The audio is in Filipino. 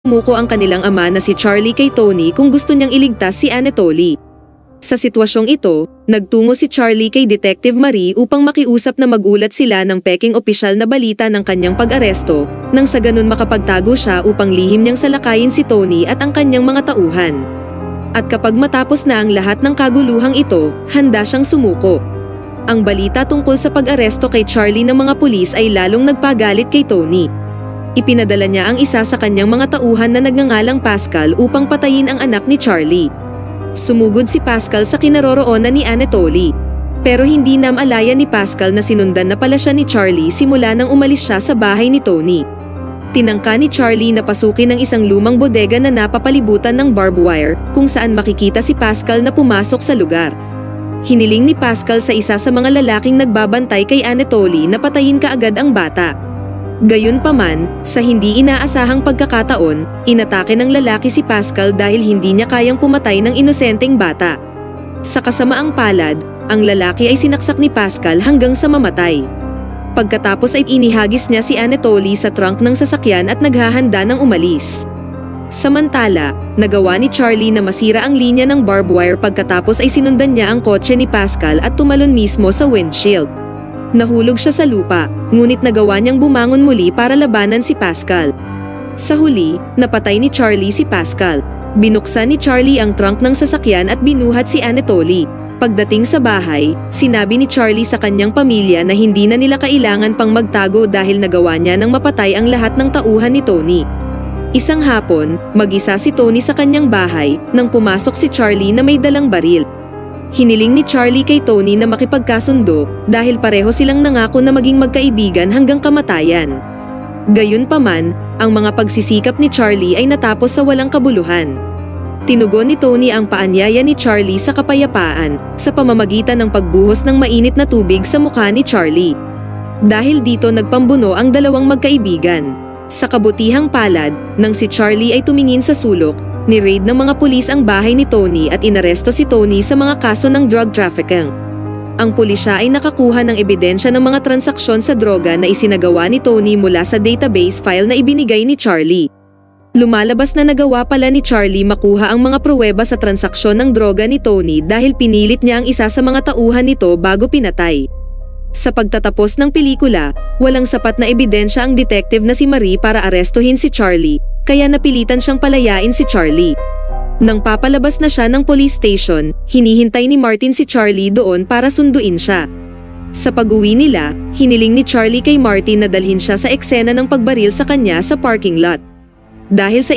Sumuko ang kanilang ama na si Charlie kay Tony kung gusto niyang iligtas si Anatoly. Sa sitwasyong ito, nagtungo si Charlie kay Detective Marie upang makiusap na magulat sila ng peking opisyal na balita ng kanyang pag-aresto, nang sa ganun makapagtago siya upang lihim niyang salakayin si Tony at ang kanyang mga tauhan. At kapag matapos na ang lahat ng kaguluhang ito, handa siyang sumuko. Ang balita tungkol sa pag-aresto kay Charlie ng mga pulis ay lalong nagpagalit kay Tony. Ipinadala niya ang isa sa kanyang mga tauhan na nagngangalang Pascal upang patayin ang anak ni Charlie. Sumugod si Pascal sa kinaroroonan ni Anatoly. Pero hindi namalaya ni Pascal na sinundan na pala siya ni Charlie simula nang umalis siya sa bahay ni Tony. Tinangka ni Charlie na pasukin ang isang lumang bodega na napapalibutan ng barbed wire kung saan makikita si Pascal na pumasok sa lugar. Hiniling ni Pascal sa isa sa mga lalaking nagbabantay kay Anatoly na patayin kaagad ang bata. Gayunpaman, sa hindi inaasahang pagkakataon, inatake ng lalaki si Pascal dahil hindi niya kayang pumatay ng inosenteng bata. Sa kasamaang palad, ang lalaki ay sinaksak ni Pascal hanggang sa mamatay. Pagkatapos ay inihagis niya si Anatoly sa trunk ng sasakyan at naghahanda ng umalis. Samantala, nagawa ni Charlie na masira ang linya ng barbed wire pagkatapos ay sinundan niya ang kotse ni Pascal at tumalon mismo sa windshield. Nahulog siya sa lupa, ngunit nagawa niyang bumangon muli para labanan si Pascal. Sa huli, napatay ni Charlie si Pascal. Binuksan ni Charlie ang trunk ng sasakyan at binuhat si Anatoly. Pagdating sa bahay, sinabi ni Charlie sa kanyang pamilya na hindi na nila kailangan pang magtago dahil nagawa niya nang mapatay ang lahat ng tauhan ni Tony. Isang hapon, mag-isa si Tony sa kanyang bahay nang pumasok si Charlie na may dalang baril. Hiniling ni Charlie kay Tony na makipagkasundo dahil pareho silang nangako na maging magkaibigan hanggang kamatayan. Gayunpaman, ang mga pagsisikap ni Charlie ay natapos sa walang kabuluhan. Tinugon ni Tony ang paanyaya ni Charlie sa kapayapaan sa pamamagitan ng pagbuhos ng mainit na tubig sa mukha ni Charlie. Dahil dito nagpambuno ang dalawang magkaibigan. Sa kabutihang palad, nang si Charlie ay tumingin sa sulok, ni-raid ng mga pulis ang bahay ni Tony at inaresto si Tony sa mga kaso ng drug trafficking. Ang pulisya ay nakakuha ng ebidensya ng mga transaksyon sa droga na isinagawa ni Tony mula sa database file na ibinigay ni Charlie. Lumalabas na nagawa pala ni Charlie makuha ang mga pruweba sa transaksyon ng droga ni Tony dahil pinilit niya ang isa sa mga tauhan nito bago pinatay. Sa pagtatapos ng pelikula, walang sapat na ebidensya ang detective na si Marie para arestuhin si Charlie, kaya napilitan siyang palayain si Charlie. Nang papalabas na siya ng police station, hinihintay ni Martin si Charlie doon para sunduin siya. Sa pag-uwi nila, hiniling ni Charlie kay Martin na dalhin siya sa eksena ng pagbaril sa kanya sa parking lot. Dahil sa